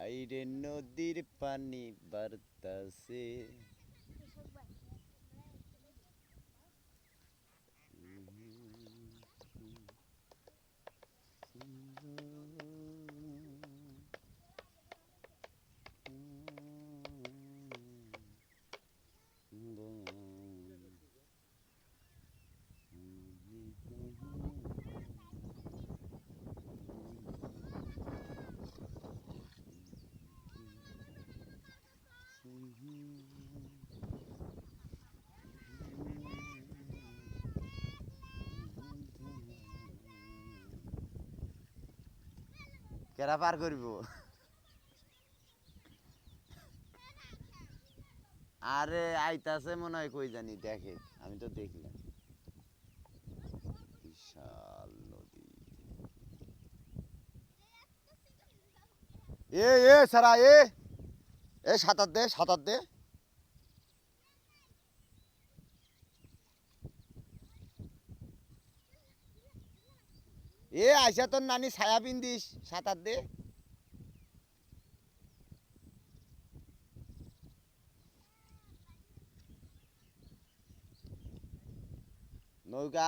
আইরে নদীর পানি বাড়তাছে। কেরা পার করব? আরে আইতাছে মনে হয়, কই জানি, দেখে আমি তো দেখলাম। বিশাল নদী। এ সারা এ সাঁতার দে, সাঁতার দে। আইসা তোর নানি ছায়া পিন্দিস, সাঁতার দে। নৌকা